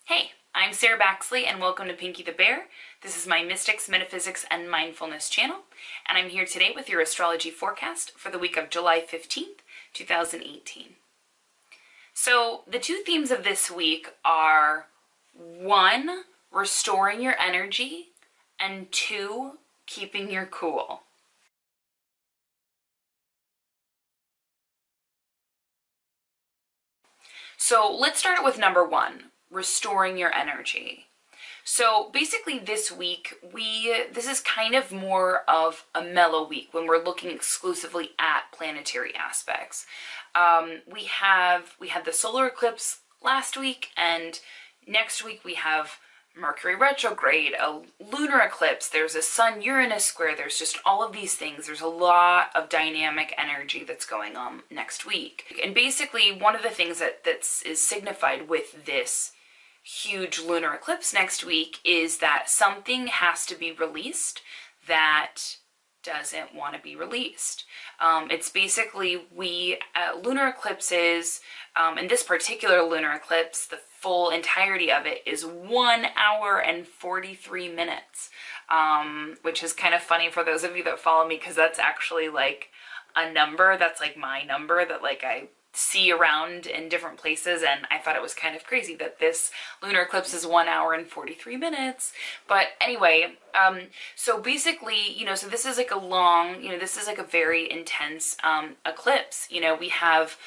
Hey, I'm Sarah Baxley and welcome to Pinkie the Bear. This is my mystics, metaphysics, and mindfulness channel, and I'm here today with your astrology forecast for the week of July 15th, 2018. So the two themes of this week are 1, restoring your energy, and 2, keeping your cool. So let's start with number 1, restoring your energy. So basically this week, this is kind of more of a mellow week when we're looking exclusively at planetary aspects. We had the solar eclipse last week, and next week we have Mercury retrograde, a lunar eclipse, there's a Sun-Uranus square, there's just all of these things. There's a lot of dynamic energy that's going on next week. And basically one of the things that is signified with this huge lunar eclipse next week is that something has to be released that doesn't want to be released. It's basically lunar eclipses, and this particular lunar eclipse, the full entirety of it is 1 hour and 43 minutes, which is kind of funny for those of you that follow me, because that's actually like a number that's like my number that like I see around in different places, and I thought it was kind of crazy that this lunar eclipse is 1 hour and 43 minutes. But anyway, so basically, so this is like a long, this is like a very intense eclipse. We have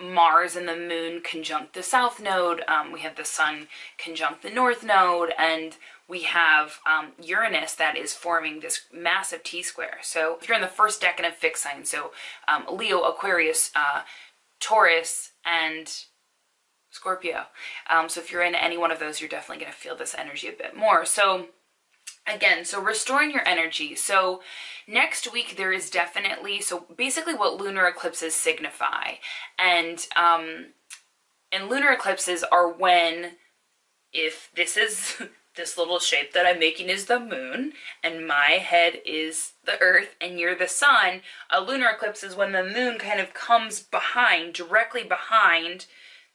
Mars and the moon conjunct the south node, we have the sun conjunct the north node, and we have Uranus that is forming this massive T-square. So if you're in the first decan of fixed signs, so Leo, Aquarius, Taurus, and Scorpio. So if you're in any one of those, you're definitely going to feel this energy a bit more. So again, so restoring your energy. So next week there is definitely, so basically what lunar eclipses signify, and lunar eclipses are when, if this is this little shape that I'm making is the moon, and my head is the earth, and you're the sun. A lunar eclipse is when the moon kind of comes behind, directly behind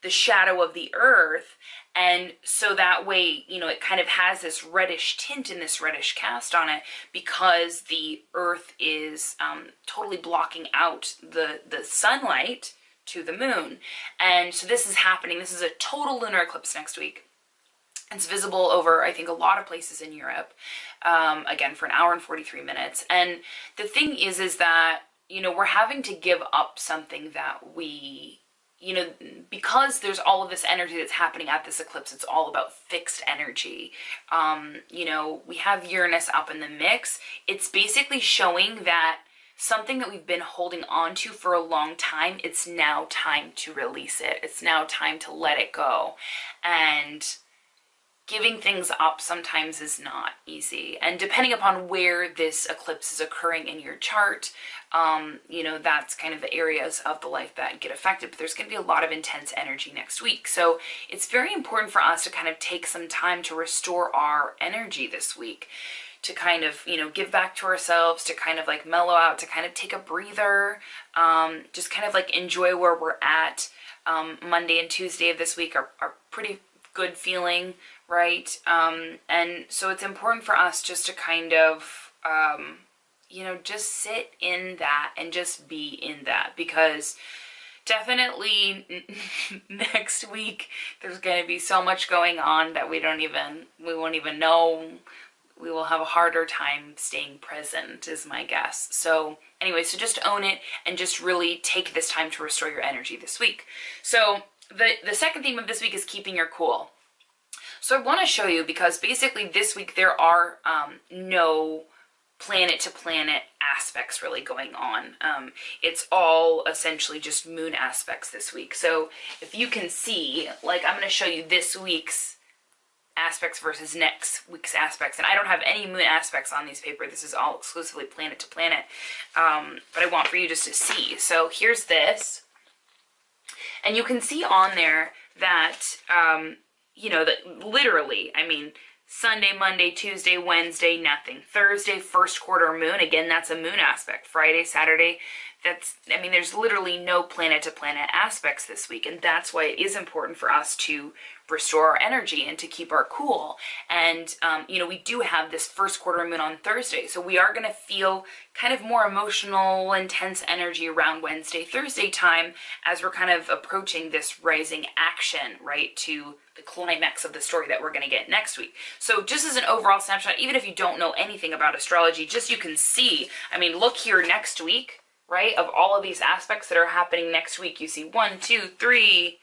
the shadow of the earth, and so that way, it kind of has this reddish tint and this reddish cast on it, because the earth is totally blocking out the sunlight to the moon. And so this is happening. This is a total lunar eclipse next week. It's visible over, I think, a lot of places in Europe, again, for 1 hour and 43 minutes. And the thing is that, we're having to give up something that we, because there's all of this energy that's happening at this eclipse, it's all about fixed energy. We have Uranus up in the mix. It's basically showing that something that we've been holding on to for a long time, it's now time to release it. It's now time to let it go. And giving things up sometimes is not easy. And depending upon where this eclipse is occurring in your chart, that's kind of the areas of the life that get affected. But there's going to be a lot of intense energy next week. So it's very important for us to kind of take some time to restore our energy this week, to kind of, give back to ourselves, to kind of like mellow out, to kind of take a breather, just kind of like enjoy where we're at. Monday and Tuesday of this week are pretty good feeling, right? And so it's important for us just to kind of, just sit in that and just be in that, because definitely next week there's going to be so much going on that we won't even know. We will have a harder time staying present, is my guess. So anyway, so just own it and just really take this time to restore your energy this week. So the second theme of this week is keeping your cool. So I want to show you, because basically this week there are no planet-to-planet aspects really going on. It's all essentially just moon aspects this week. So if you can see, like, I'm going to show you this week's aspects versus next week's aspects. And I don't have any moon aspects on these paper. This is all exclusively planet-to-planet. But I want for you just to see. So here's this. And you can see on there that, that literally, Sunday, Monday, Tuesday, Wednesday, nothing. Thursday, first quarter moon. Again, that's a moon aspect. Friday, Saturday, I mean, there's literally no planet-to-planet aspects this week, and that's why it is important for us to restore our energy and to keep our cool. And, you know, we do have this first quarter moon on Thursday, so we are going to feel kind of more emotional, intense energy around Wednesday, Thursday time as we're kind of approaching this rising action, right, to the climax of the story that we're going to get next week. So just as an overall snapshot, even if you don't know anything about astrology, just you can see, I mean, look here next week, right, of all of these aspects that are happening next week. You see 1, 2, 3,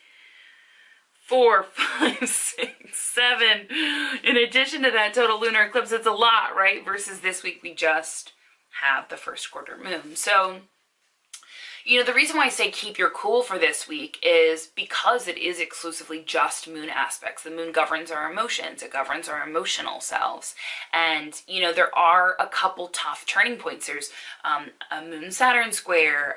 4, 5, 6, 7. In addition to that total lunar eclipse, it's a lot, right? Versus this week, we just have the first quarter moon. So, you know, the reason why I say keep your cool for this week is because it is exclusively just moon aspects. The moon governs our emotions. It governs our emotional selves. And, you know, there are a couple tough turning points. There's a moon-Saturn square.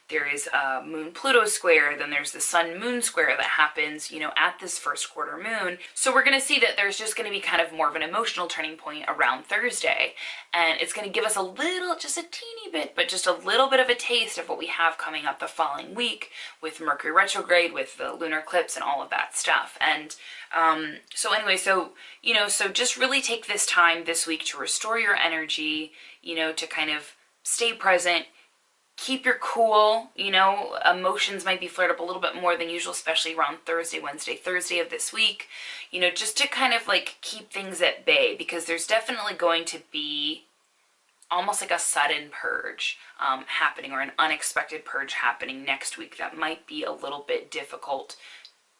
There is a moon-Pluto square. Then there's the sun-moon square that happens, you know, at this first quarter moon. So we're going to see that there's just going to be kind of more of an emotional turning point around Thursday. And it's going to give us a little, just a teeny bit, but just a little bit of a taste of what we have coming up the following week with Mercury retrograde, with the lunar eclipse and all of that stuff. And so anyway, so, you know, so just really take this time this week to restore your energy, you know, to kind of stay present, keep your cool. You know, emotions might be flared up a little bit more than usual, especially around Thursday, Wednesday, Thursday of this week, you know, just to kind of like keep things at bay, because there's definitely going to be almost like a sudden purge happening, or an unexpected purge happening next week that might be a little bit difficult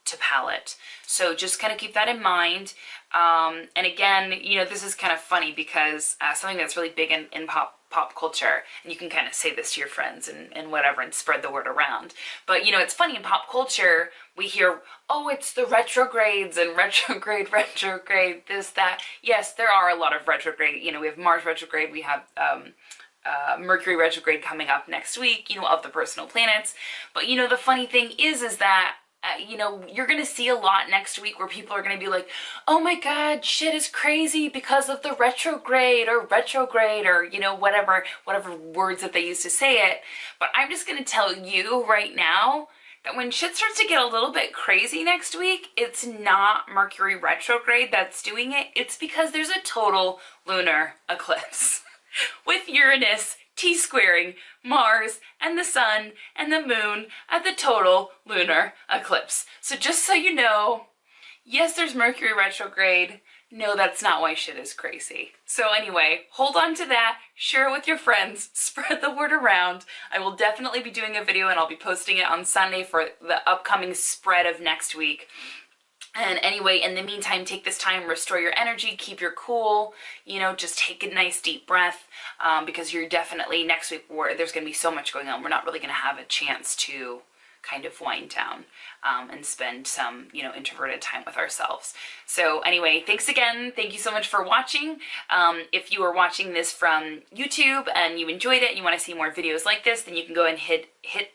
to palate. So just kind of keep that in mind. And again, you know, this is kind of funny because something that's really big in pop culture, and you can kind of say this to your friends and whatever and spread the word around. But, you know, it's funny, in pop culture, we hear, oh, it's the retrogrades and retrograde, this, that. Yes, there are a lot of retrograde. You know, we have Mars retrograde, we have Mercury retrograde coming up next week, you know, of the personal planets. But, you know, the funny thing is that you know, you're going to see a lot next week where people are going to be like, oh my God, shit is crazy because of the retrograde, or, you know, whatever words that they use to say it. But I'm just going to tell you right now that when shit starts to get a little bit crazy next week, it's not Mercury retrograde that's doing it. It's because there's a total lunar eclipse with Uranus T-squaring Mars and the sun and the moon at the total lunar eclipse. So just so you know, yes, there's Mercury retrograde. No, that's not why shit is crazy. So anyway, hold on to that, share it with your friends, spread the word around. I will definitely be doing a video, and I'll be posting it on Sunday for the upcoming spread of next week. And anyway, in the meantime, take this time, restore your energy, keep your cool, you know, just take a nice deep breath, because you're definitely, next week, there's going to be so much going on. We're not really going to have a chance to kind of wind down and spend some, you know, introverted time with ourselves. So anyway, thanks again. Thank you so much for watching. If you are watching this from YouTube and you enjoyed it and you want to see more videos like this, then you can go and hit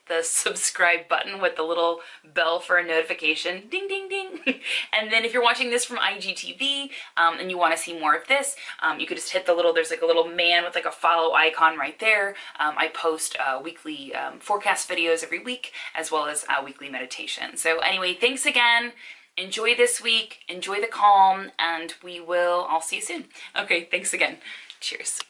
the subscribe button with the little bell for a notification. Ding, ding, ding. And then if you're watching this from IGTV and you want to see more of this, you could just hit the little, there's like a little man with like a follow icon right there. I post weekly forecast videos every week, as well as weekly meditation. So anyway, thanks again. Enjoy this week, enjoy the calm, and I'll see you soon. Okay, thanks again. Cheers.